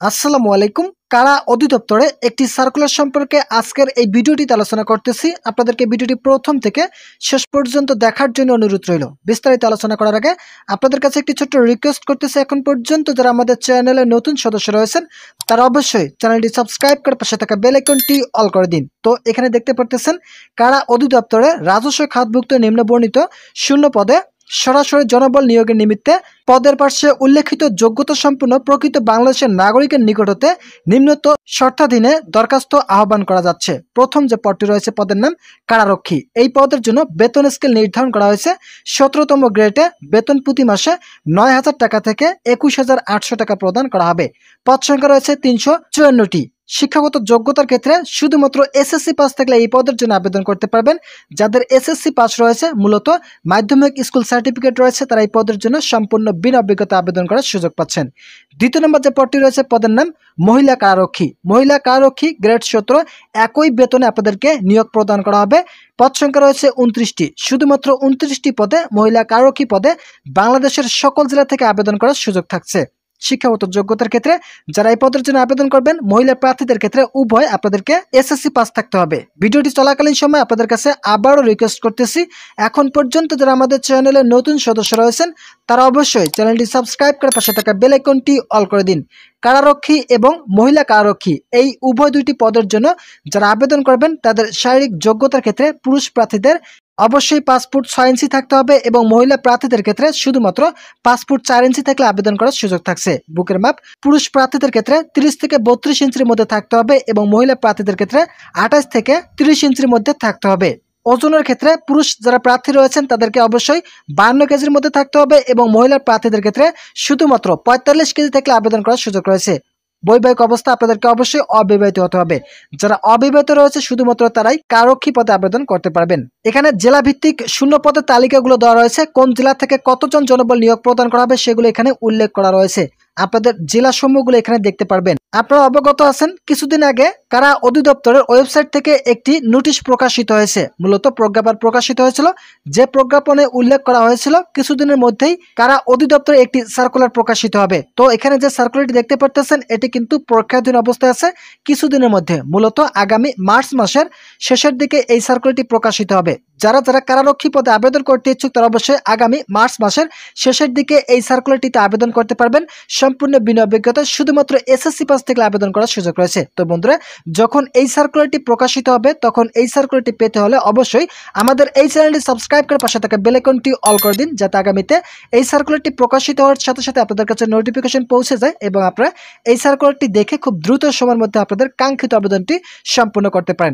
আসসালামু আলাইকুম। কারা অধিদপ্তরে একটি সার্কুলার সম্পর্কে আজকের এই ভিডিওটিতে আলোচনা করতেছি। আপনাদেরকে ভিডিওটি প্রথম থেকে শেষ পর্যন্ত দেখার জন্য অনুরোধ রইল। বিস্তারিত আলোচনা করার আগে আপনাদের কাছে একটি ছোট্ট রিকোয়েস্ট করতেছি, এখন পর্যন্ত যারা আমাদের চ্যানেলে নতুন সদস্য রয়েছেন তারা অবশ্যই চ্যানেলটি সাবস্ক্রাইব করে পাশে থাকা বেল আইকনটি অল করে দিন। তো এখানে দেখতে পারতেছেন কারা অধিদপ্তরে রাজস্ব খাতভুক্ত নিম্নবর্ণিত শূন্য পদে সরাসরি জনবল নিয়োগের নিমিত্তে পদের পার্শ্বে উল্লেখিত যোগ্যতা সম্পন্ন প্রকৃত বাংলাদেশের নাগরিকের নিকট হতে নিম্নত শর্তাধীনে দরখাস্ত আহ্বান করা যাচ্ছে। প্রথম যে পদটি রয়েছে পদের নাম কারারক্ষী। এই পদের জন্য বেতন স্কেল নির্ধারণ করা হয়েছে 17তম গ্রেডে বেতন প্রতি মাসে 9,000 টাকা থেকে 21,800 টাকা প্রদান করা হবে। পদ সংখ্যা রয়েছে 354টি। শিক্ষাগত যোগ্যতার ক্ষেত্রে শুধুমাত্র এসএসসি পাস থাকলে এই পদের জন্য আবেদন করতে পারবেন। যাদের এসএসসি পাস রয়েছে, মূলত মাধ্যমিক স্কুল সার্টিফিকেট রয়েছে, তারা এই পদের জন্য সম্পূর্ণ বিনা অভিজ্ঞতা আবেদন করার সুযোগ পাচ্ছেন। দ্বিতীয় নম্বর যে পদটি রয়েছে পদের নাম মহিলা কারারক্ষী। মহিলা কারারক্ষী গ্রেড 17, একই বেতনে আপনাদেরকে নিয়োগ প্রদান করা হবে। পদ সংখ্যা রয়েছে 29টি। শুধুমাত্র 29টি পদে মহিলা কারারক্ষী পদে বাংলাদেশের সকল জেলা থেকে আবেদন করার সুযোগ থাকছে। শিক্ষাগত যোগ্যতার ক্ষেত্রে যারা এই পদের জন্য আবেদন করবেন, মহিলা প্রার্থীদের ক্ষেত্রে উভয় আপনাদেরকে এসএসসি পাস থাকতে হবে। ভিডিওটি চলাকালীন সময় আপনাদের কাছে আবারও রিকোয়েস্ট করতেছি, এখন পর্যন্ত যারা আমাদের চ্যানেলে নতুন সদস্য রয়েছেন তারা অবশ্যই চ্যানেলটি সাবস্ক্রাইব করে পাশে থাকা বেল আইকনটি অল করে দিন। কারারক্ষী এবং মহিলা কারারক্ষী এই উভয় দুইটি পদের জন্য যারা আবেদন করবেন তাদের শারীরিক যোগ্যতার ক্ষেত্রে পুরুষ প্রার্থীদের অবশ্যই 5 ফুট 6 ইঞ্চি থাকতে হবে এবং মহিলা প্রার্থীদের ক্ষেত্রে শুধুমাত্র 5 ফুট 4 ইঞ্চি থাকলে আবেদন করার সুযোগ থাকছে। বুকের মাপ পুরুষ প্রার্থীদের ক্ষেত্রে 30 থেকে 32 ইঞ্চির মধ্যে থাকতে হবে এবং মহিলা প্রার্থীদের ক্ষেত্রে 28 থেকে 30 ইঞ্চির মধ্যে থাকতে হবে। ওজনের ক্ষেত্রে পুরুষ যারা প্রার্থী রয়েছেন তাদেরকে অবশ্যই 52 কেজির মধ্যে থাকতে হবে এবং মহিলা প্রার্থীদের ক্ষেত্রে শুধুমাত্র 45 কেজি থাকলে আবেদন করার সুযোগ রয়েছে। বৈবাহিক অবস্থা আপনাদেরকে অবশ্যই অবিবাহিত হতে হবে। যারা অবিবাহিত রয়েছে শুধুমাত্র তারাই কারারক্ষী পদে আবেদন করতে পারবেন। এখানে জেলা ভিত্তিক শূন্য পদের তালিকাগুলো দেওয়া রয়েছে। কোন জেলা থেকে কতজন জনবল নিয়োগ প্রদান করা হবে সেগুলো এখানে উল্লেখ করা রয়েছে। আপনাদের জেলা সমূহগুলো এখানে দেখতে পারবেন। আপনারা অবগত আছেন, কিছুদিন আগে কারা অধিদপ্তরের ওয়েবসাইট থেকে একটি নোটিশ প্রকাশিত হয়েছে। মূলত প্রজ্ঞাপন প্রকাশিত হয়েছিল, যে প্রজ্ঞাপনে উল্লেখ করা হয়েছিল কিছুদিনের মধ্যেই কারা অধিদপ্তরে একটি সার্কুলার প্রকাশিত হবে। তো এখানে যে সার্কুলারটি দেখতে পারতেছেন এটি কিন্তু পরীক্ষাধীন অবস্থায় আছে। কিছুদিনের মধ্যে মূলত আগামী মার্চ মাসের শেষের দিকে এই সার্কুলারটি প্রকাশিত হবে। যারা যারা কারারক্ষী পদে আবেদন করতে ইচ্ছুক তারা অবশ্যই আগামী মার্চ মাসের শেষের দিকে এই সার্কুলারটিতে আবেদন করতে পারবেন। সম্পূর্ণ বিনা অভিজ্ঞতা, শুধুমাত্র এসএসসি পাস থেকে আবেদন করার সুযোগ রয়েছে। তো বন্ধুরা, যখন এই সার্কুলারটি প্রকাশিত হবে তখন এই সার্কুলারটি পেতে হলে অবশ্যই আমাদের এই চ্যানেলটি সাবস্ক্রাইব করে পাশে থাকা বেল আইকনটি অল করে দিন, যাতে আগামীতে এই সার্কুলারটি প্রকাশিত হওয়ার সাথে সাথে আপনাদের কাছে নোটিফিকেশন পৌঁছে যায় এবং আপনারা এই সার্কুলারটি দেখে খুব দ্রুত সময়ের মধ্যে আপনাদের কাঙ্ক্ষিত আবেদনটি সম্পূর্ণ করতে পারেন।